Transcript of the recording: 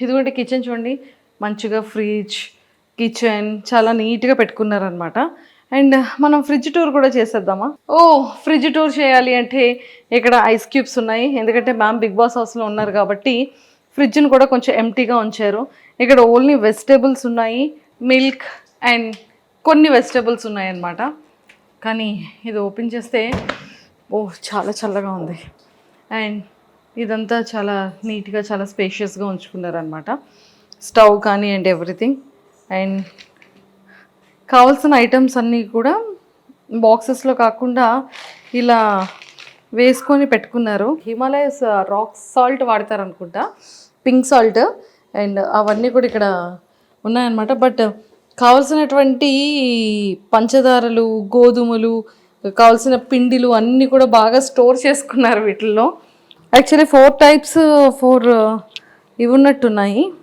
ఇదిగోండి కిచెన్ చూడండి, మంచిగా ఫ్రిడ్జ్, కిచెన్ చాలా నీట్గా పెట్టుకున్నారనమాట. అండ్ మనం ఫ్రిడ్జ్ టూర్ కూడా చేసేద్దామా? ఓ, ఫ్రిడ్జ్ టూర్ చేయాలి అంటే ఇక్కడ ఐస్ క్యూబ్స్ ఉన్నాయి. ఎందుకంటే మ్యామ్ బిగ్ బాస్ హౌస్లో ఉన్నారు కాబట్టి ఫ్రిడ్జ్ని కూడా కొంచెం ఎంటీగా ఉంచారు. ఇక్కడ ఓన్లీ వెజిటేబుల్స్ ఉన్నాయి, మిల్క్ అండ్ కొన్ని వెజిటేబుల్స్ ఉన్నాయన్నమాట. కానీ ఇది ఓపెన్ చేస్తే చాలా చల్లగా ఉంది. అండ్ ఇదంతా చాలా నీట్గా చాలా స్పేషియస్గా ఉంచుకున్నారనమాట. స్టవ్ కానీ అండ్ ఎవ్రీథింగ్. అండ్ కావాల్సిన ఐటమ్స్ అన్నీ కూడా బాక్సెస్లో కాకుండా ఇలా వేసుకొని పెట్టుకున్నారు. హిమాలయస్ రాక్ సాల్ట్ వాడతారనుకుంటా, పింక్ సాల్ట్. అండ్ అవన్నీ కూడా ఇక్కడ ఉన్నాయన్నమాట. బట్ కావాల్సినటువంటి పంచదారలు, గోధుమలు, కావాల్సిన పిండిలు అన్నీ కూడా బాగా స్టోర్ చేసుకున్నారు వీటిల్లో. యాక్చువల్లీ 4 టైప్స్ ఇవి ఉన్నట్టున్నాయి.